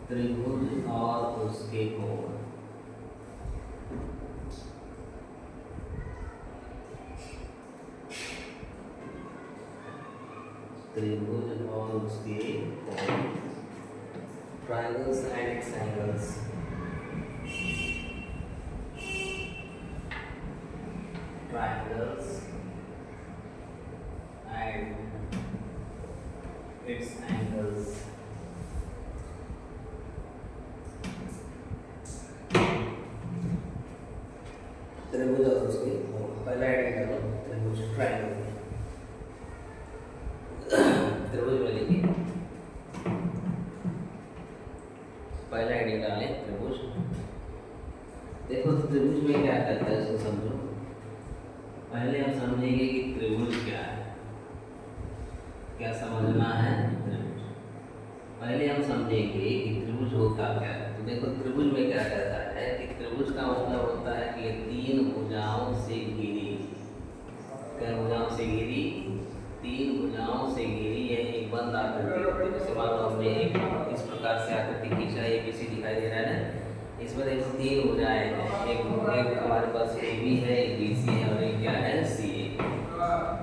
त्रिभुज और उसके कोण। त्रिभुज और उसके कोण। Triangles and it's angles. Triangles and it's angles. त्रिभुज और उसके कोण। पहला आइडिया त्रिभुज ट्रायंगल। त्रिभुज में लिखिए, पहला आइडिया डालें त्रिभुज। देखो त्रिभुज में क्या करता है इसको समझो। पहले हम समझेंगे कि त्रिभुज क्या है। क्या समझना है त्रिभुज। पहले हम समझेंगे कि त्रिभुज होता क्या है। तो देखो त्रिभुज में क्या कहता है कि त्रिभुज का मतलब होता है कि तीन भुजाओं से घिरी। क्या भुजाओं से घिरी? तीन भुजाओं से घिरी है एक बंद आकृति होती है। जैसे मान लो हमने एक इस प्रकार से आकृति खींचा, ये किसी दिखाई दे रहा है ना। इसमें देखो तीन भुजाएं हैं, एक हमारे पास ए बी है, एक बी सी है और एक क्या है सी ए।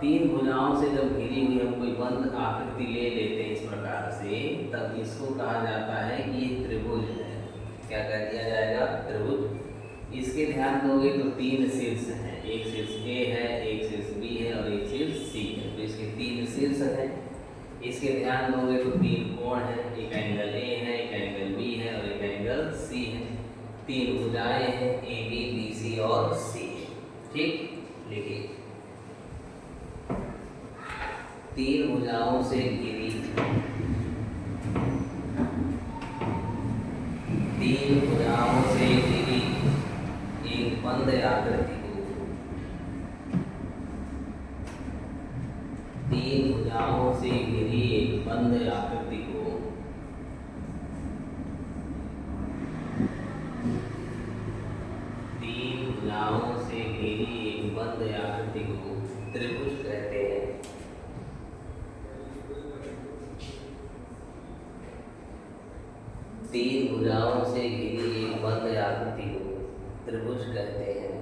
तीन भुजाओं से जब घिरी हुई हम कोई बंद आकृति ले लेते हैं इस प्रकार से, तब इसको कहा जाता है कि ये त्रिभुज है। क्या कह दिया जाएगा? त्रिभुज। इसके ध्यान दोगे तो तीन शीर्ष हैं, एक शीर्ष ए है, एक शीर्ष बी है और एक शीर्ष सी है। तो इसके तीन शीर्ष हैं। इसके ध्यान दोगे तो तीन कोण हैं, एक एंगल ए है, एक एंगल बी है और एक एंगल सी है। तीन भुजाएं हैं, ए बी बी सी और सी। ठीक, लिखिए। तीन भुजाओं से घिरी, तीन भुजाओं से घिरी एक बंद आकृति को, तीन भुजाओं से घिरी एक बंद आकृति को तीन भुजाओं से घिरी एक बंद आकृति को त्रिभुज कहते हैं। तीन भुजाओं से घिरी एक बंद आकृति को त्रिभुज कहते हैं।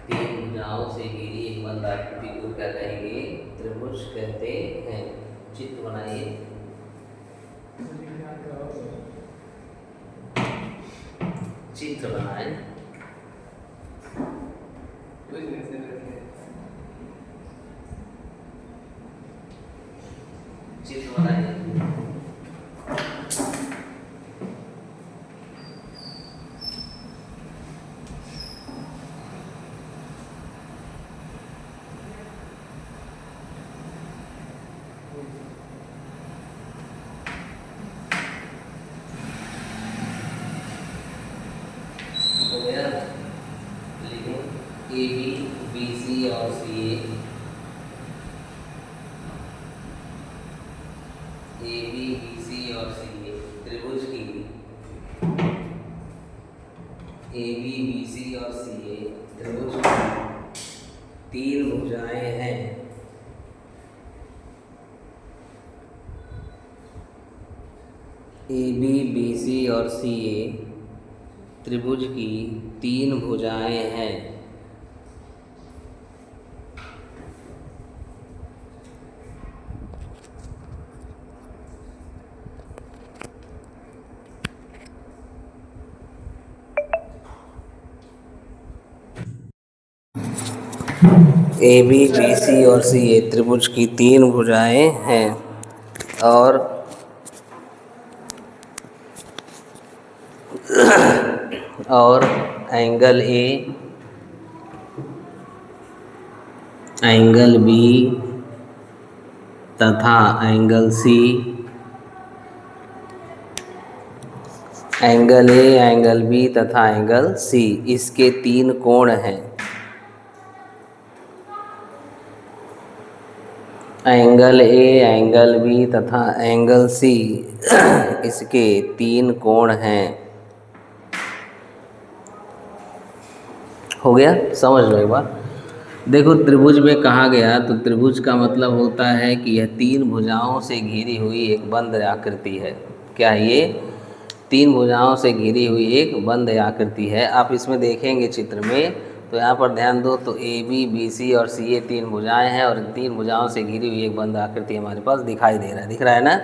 तीन भुजाओं से घिरी एक बंद आकृति को क्या कहेंगे? त्रिभुज कहते हैं। चित्र बनाइए। चित्र बनाएं। चित्र बनाइए। हो गया? लिखो ए बी बी सी और सी ए। ए बी बी सी और सी ए त्रिभुज की। ए बी बी सी और सी ए त्रिभुज की तीन भुजाएं हैं। ए बी बी सी और सी ए त्रिभुज की तीन भुजाएं हैं। ए बी बी सी और सी ए त्रिभुज की तीन भुजाएं हैं और एंगल ए, एंगल बी तथा angle C, angle A, angle B तथा एंगल सी, इसके तीन कोण हैं। एंगल ए, एंगल बी तथा एंगल सी इसके तीन कोण हैं। हो गया? समझ लो एक बार। देखो त्रिभुज में कहा गया तो त्रिभुज का मतलब होता है कि यह तीन भुजाओं से घिरी हुई एक बंद आकृति है। क्या है ये? तीन भुजाओं से घिरी हुई एक बंद आकृति है। आप इसमें देखेंगे चित्र में तो यहाँ पर ध्यान दो तो ए बी बी सी और सी ए तीन भुजाएं हैं और इन तीन भुजाओं से घिरी हुई एक बंद आकृति हमारे पास दिखाई दे रहा है। दिख रहा है ना?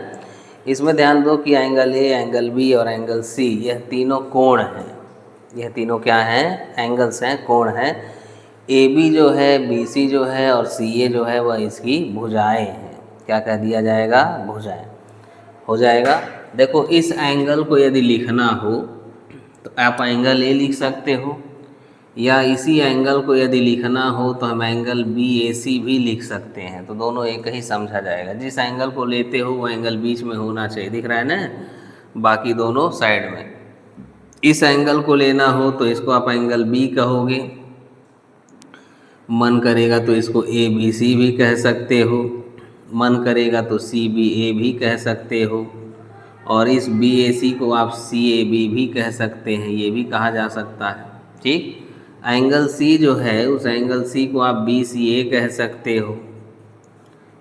इसमें ध्यान दो कि एंगल ए, एंगल बी और एंगल सी यह तीनों कोण हैं। यह तीनों क्या हैं? एंगल्स हैं, कोण हैं। ए बी जो है, बी सी जो है और सी ए जो है वह इसकी भुजाएं हैं। क्या कह दिया जाएगा? भुजाएं हो जाएगा। देखो इस एंगल को यदि लिखना हो तो आप एंगल ए लिख सकते हो, या इसी एंगल को यदि लिखना हो तो हम एंगल बी ए सी भी लिख सकते हैं। तो दोनों एक ही समझा जाएगा। जिस एंगल को लेते हो वो एंगल बीच में होना चाहिए। दिख रहा है ना? बाकी दोनों साइड में। इस एंगल को लेना हो तो इसको आप एंगल बी कहोगे, मन करेगा तो इसको ए बी सी भी कह सकते हो, मन करेगा तो सी बी ए भी कह सकते हो, और इस बी ए सी को आप सी ए बी भी कह सकते हैं, ये भी कहा जा सकता है। ठीक। एंगल सी जो है उस एंगल सी को आप बी सी ए कह सकते हो,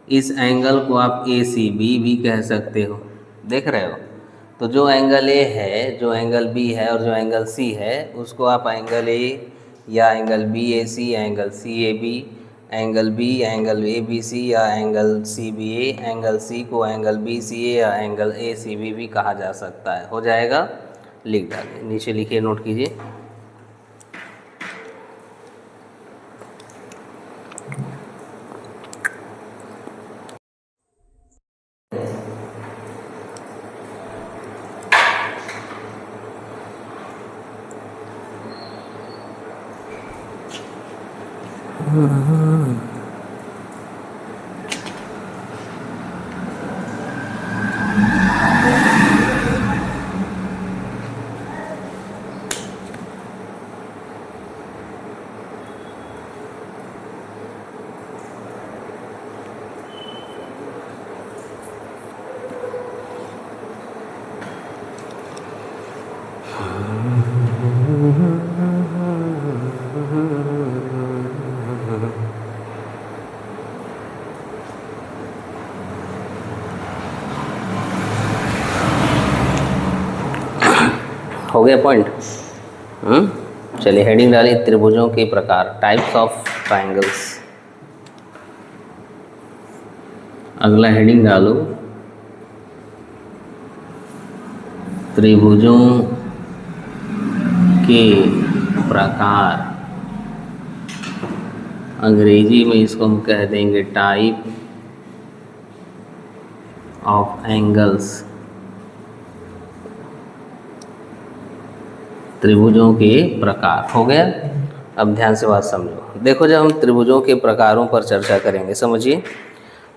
इस एंगल को आप ए सी बी भी कह सकते हो। देख रहे हो? तो जो एंगल ए है, जो एंगल बी है और जो एंगल सी है उसको आप एंगल ए या angle B A C, angle C A B, angle B angle A B C या angle C B A, angle C को एंगल बी सी ए या एंगल ए सी बी भी कहा जा सकता है। हो जाएगा? लिख डालिए, नीचे लिखिए, नोट कीजिए। हो गया पॉइंट? चलिए हेडिंग डालिए, त्रिभुजों के प्रकार, टाइप्स ऑफ ट्रायंगल्स। अगला हेडिंग डालो, त्रिभुजों के प्रकार। अंग्रेजी में इसको हम कह देंगे टाइप ऑफ एंगल्स। त्रिभुजों के प्रकार हो गया। अब ध्यान से बात समझो। देखो जब हम त्रिभुजों के प्रकारों पर चर्चा करेंगे, समझिए,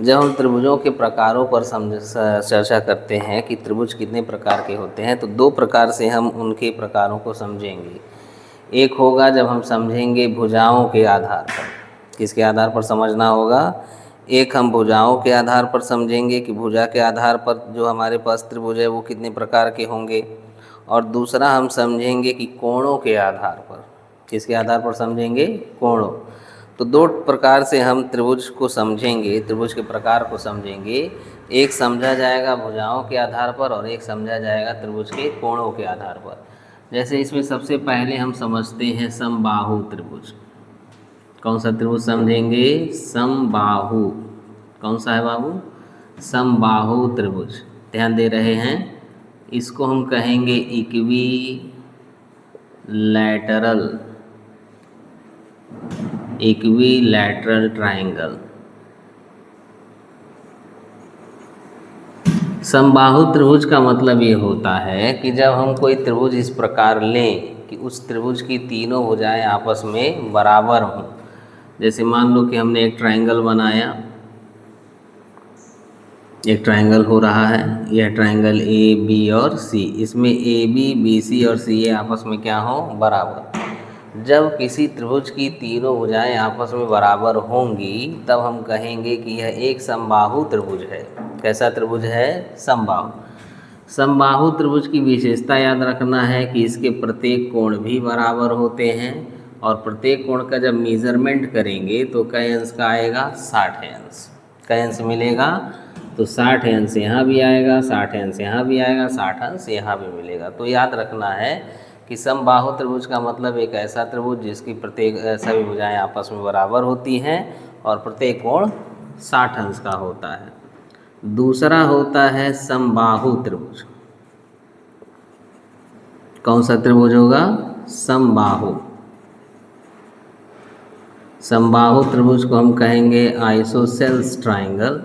जब हम त्रिभुजों के प्रकारों पर चर्चा करते हैं कि त्रिभुज कितने प्रकार के होते हैं, तो दो प्रकार से हम उनके प्रकारों को समझेंगे। एक होगा जब हम समझेंगे भुजाओं के आधार पर। किसके आधार पर समझना होगा? एक हम भुजाओं के आधार पर समझेंगे कि भुजा के आधार पर जो हमारे पास त्रिभुज है वो कितने प्रकार के होंगे, और दूसरा हम समझेंगे कि कोणों के आधार पर। किसके आधार पर समझेंगे? कोणों। तो दो प्रकार से हम त्रिभुज को समझेंगे, त्रिभुज के प्रकार को समझेंगे। एक समझा जाएगा भुजाओं के आधार पर और एक समझा जाएगा त्रिभुज के कोणों के आधार पर। जैसे इसमें सबसे पहले हम समझते हैं समबाहु त्रिभुज। कौन सा त्रिभुज समझेंगे? समबाहु। कौन सा है बाबू? समबाहु त्रिभुज। ध्यान दे रहे हैं? इसको हम कहेंगे इक्वी लैटरल ट्रायंगल। समबाहु त्रिभुज का मतलब ये होता है कि जब हम कोई त्रिभुज इस प्रकार लें कि उस त्रिभुज की तीनों भुजाएं आपस में बराबर हों। जैसे मान लो कि हमने एक ट्रायंगल बनाया, एक ट्रायंगल हो रहा है, यह ट्रायंगल ए बी और सी, इसमें ए बी बी सी और सी ए आपस में क्या हो? बराबर। जब किसी त्रिभुज की तीनों भुजाएं आपस में बराबर होंगी तब हम कहेंगे कि यह एक समबाहु त्रिभुज है। कैसा त्रिभुज है? समबाहु। समबाहु त्रिभुज की विशेषता याद रखना है कि इसके प्रत्येक कोण भी बराबर होते हैं और प्रत्येक कोण का जब मेज़रमेंट करेंगे तो कई अंश का आएगा 60 अंश। कई अंश मिलेगा तो 60 अंश यहाँ भी आएगा, 60 अंश यहाँ भी आएगा, 60 अंश यहाँ भी मिलेगा। तो याद रखना है कि समबाहु त्रिभुज का मतलब एक ऐसा त्रिभुज जिसकी प्रत्येक सभी भुजाएं आपस में बराबर होती हैं और प्रत्येक कोण 60 अंश का होता है। दूसरा होता है समबाहु त्रिभुज। कौन सा त्रिभुज होगा? समबाहु। समबाहु त्रिभुज को हम कहेंगे आइसोसेल्स ट्राइंगल।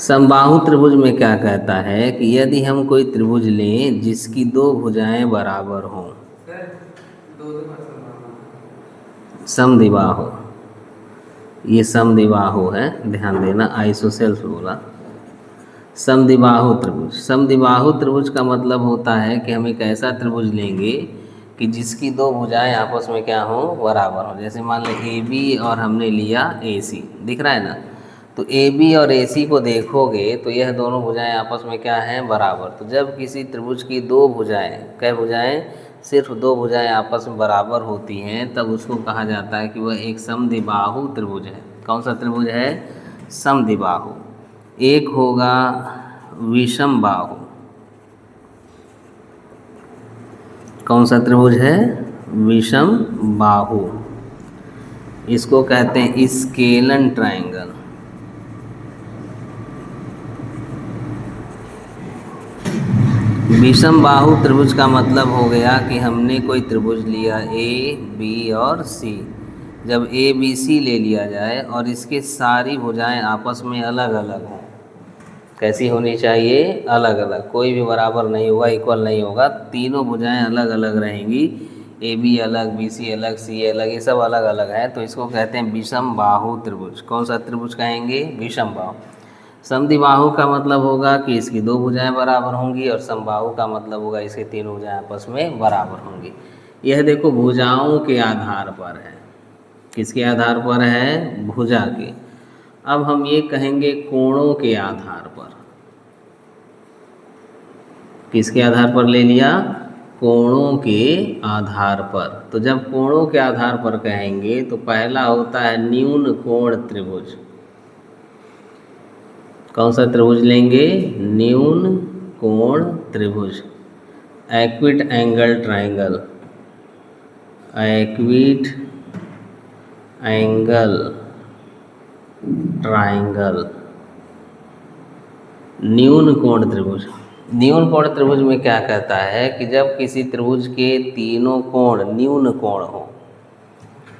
समबाहु त्रिभुज में क्या कहता है कि यदि हम कोई त्रिभुज लें जिसकी दो भुजाएं बराबर हों, समद्विबाहु, ये समद्विबाहु है, ध्यान देना, आइसोसेल्स बोला। समद्विबाहु त्रिभुज। समद्विबाहु त्रिभुज का मतलब होता है कि हम एक ऐसा त्रिभुज लेंगे कि जिसकी दो भुजाएं आपस में क्या हों? बराबर हों। जैसे मान लें ए बी और हमने लिया ए सी, दिख रहा है ना? तो ए बी और ए सी को देखोगे तो यह दोनों भुजाएं आपस में क्या हैं? बराबर। तो जब किसी त्रिभुज की दो भुजाएं, कै भुजाएं? सिर्फ दो भुजाएं आपस में बराबर होती हैं तब उसको कहा जाता है कि वह एक समद्विबाहु त्रिभुज है। कौन सा त्रिभुज है? समद्विबाहु। एक होगा विषम बाहु। कौन सा त्रिभुज है? विषम बाहु। इसको कहते हैं स्केलन ट्रायंगल। विषम बाहु त्रिभुज का मतलब हो गया कि हमने कोई त्रिभुज लिया ए बी और सी। जब ए बी सी ले लिया जाए और इसके सारी भुजाएं आपस में अलग अलग हों, कैसी होनी चाहिए? अलग अलग, कोई भी बराबर नहीं होगा, इक्वल नहीं होगा, तीनों भुजाएं अलग अलग रहेंगी, ए बी अलग, बी सी अलग, सी अलग, ये सब अलग अलग है, तो इसको कहते हैं विषम बाहु त्रिभुज। कौन सा त्रिभुज कहेंगे? विषम बाहु। समद्विबाहु का मतलब होगा कि इसकी दो भुजाएं बराबर होंगी और समबाहु का मतलब होगा इसके तीनों भुजाएं आपस में बराबर होंगी। यह देखो भुजाओं के आधार पर है। किसके आधार पर है? भुजा के। अब हम ये कहेंगे कोणों के आधार पर। किसके आधार पर ले लिया? कोणों के आधार पर। तो जब कोणों के आधार पर कहेंगे तो पहला होता है न्यून कोण त्रिभुज। कौन सा त्रिभुज लेंगे? न्यून कोण त्रिभुज। Equity angle triangle. Equity angle triangle, न्यून कोण त्रिभुज। न्यून कोण त्रिभुज में क्या कहता है कि जब किसी त्रिभुज के तीनों कोण न्यून कोण हो,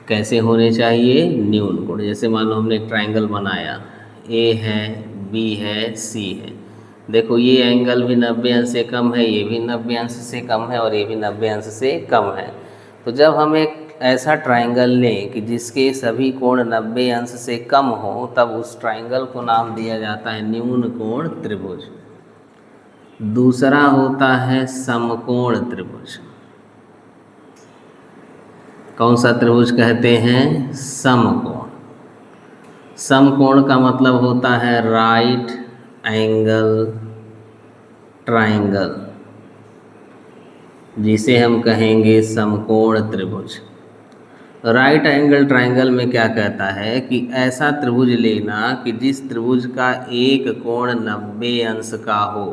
कैसे होने चाहिए? न्यून कोण। जैसे मान लो हमने एक ट्रायंगल बनाया, ए है, बी है, सी है। देखो ये एंगल भी 90 अंश से कम है, ये भी 90 अंश से कम है और ये भी 90 अंश से कम है। तो जब हम एक ऐसा ट्रायंगल लें कि जिसके सभी कोण 90 अंश से कम हो, तब उस ट्रायंगल को नाम दिया जाता है न्यून कोण त्रिभुज। दूसरा होता है समकोण त्रिभुज। कौन सा त्रिभुज कहते हैं? समकोण। समकोण का मतलब होता है राइट एंगल ट्रायंगल, जिसे हम कहेंगे समकोण त्रिभुज। राइट एंगल ट्रायंगल में क्या कहता है कि ऐसा त्रिभुज लेना कि जिस त्रिभुज का एक कोण 90 अंश का हो।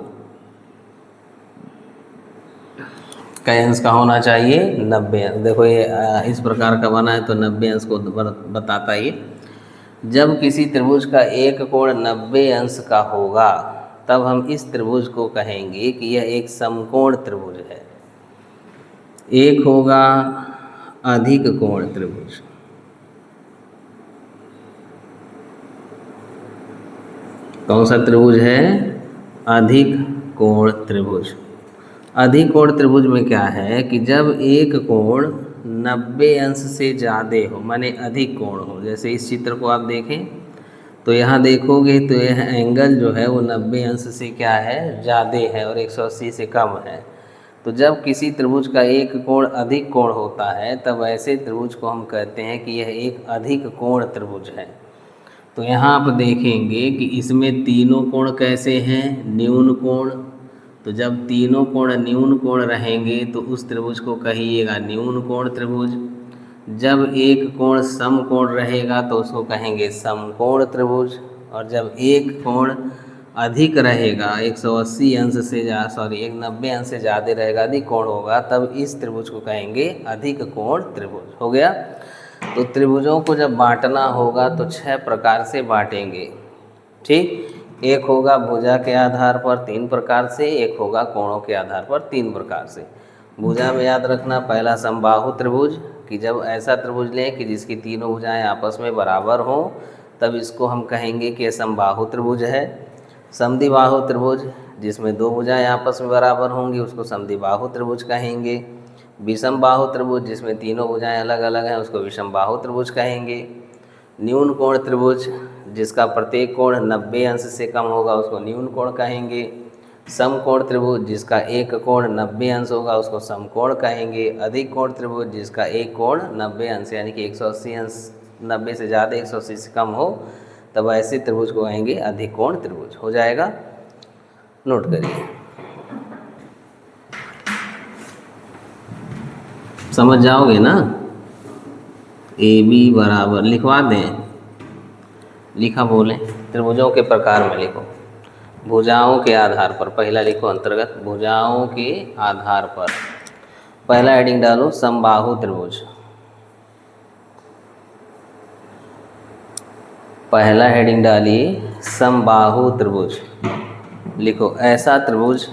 कै अंश का होना चाहिए? 90 अंश। देखो ये इस प्रकार का बना है तो 90 अंश को बताता है। जब किसी त्रिभुज का एक कोण 90 अंश का होगा तब हम इस त्रिभुज को कहेंगे कि यह एक समकोण त्रिभुज है। एक होगा अधिक कोण त्रिभुज। कौन सा त्रिभुज है? अधिक कोण त्रिभुज। अधिक कोण त्रिभुज में क्या है कि जब एक कोण 90 अंश से ज़्यादा हो, माने अधिक कोण हो। जैसे इस चित्र को आप देखें तो यहाँ देखोगे तो यह एंगल जो है वो 90 अंश से क्या है? ज़्यादा है और 180 से कम है। तो जब किसी त्रिभुज का एक कोण अधिक कोण होता है तब ऐसे त्रिभुज को हम कहते हैं कि यह एक अधिक कोण त्रिभुज है। तो यहाँ आप देखेंगे कि इसमें तीनों कोण कैसे हैं? न्यून कोण। तो जब तीनों कोण न्यून कोण रहेंगे तो उस त्रिभुज को कहिएगा न्यून कोण त्रिभुज। जब एक कोण समकोण रहेगा तो उसको कहेंगे समकोण त्रिभुज। और जब एक कोण अधिक रहेगा 180 अंश से 190 अंश से ज़्यादा रहेगा, अधिक कोण होगा, तब इस त्रिभुज को कहेंगे अधिक कोण त्रिभुज। हो गया। तो त्रिभुजों को जब बांटना होगा तो 6 प्रकार से बांटेंगे। ठीक, एक होगा भुजा के आधार पर 3 प्रकार से, एक होगा कोणों के आधार पर 3 प्रकार से। भुजा में याद रखना पहला समबाहु त्रिभुज, कि जब ऐसा त्रिभुज लें कि जिसकी तीनों भुजाएं आपस में बराबर हों तब इसको हम कहेंगे कि समबाहु त्रिभुज है। समद्विबाहु त्रिभुज, जिसमें 2 भुजाएं आपस में बराबर होंगी उसको समद्विबाहु त्रिभुज कहेंगे। विषम बाहु त्रिभुज, जिसमें तीनों भुजाएं अलग अलग हैं उसको विषम बाहु त्रिभुज कहेंगे। न्यून कोण त्रिभुज, जिसका प्रत्येक कोण 90 अंश से कम होगा उसको न्यून कोण कहेंगे। समकोण त्रिभुज, जिसका एक कोण 90 अंश होगा उसको समकोण कहेंगे। अधिक कोण त्रिभुज, जिसका एक कोण 90 अंश यानी कि 180 अंश, 90 से ज़्यादा 180 से कम हो, तब ऐसे त्रिभुज को कहेंगे अधिक कोण त्रिभुज। हो जाएगा, नोट करिए। समझ जाओगे ना। AB बराबर लिखवा दें, लिखा बोलें, त्रिभुजों के प्रकार में लिखो। भुजाओं के आधार पर पहला लिखो अंतर्गत, भुजाओं के आधार पर पहला हेडिंग डालो समबाहु त्रिभुज। पहला हेडिंग डालिए समबाहु त्रिभुज। लिखो ऐसा त्रिभुज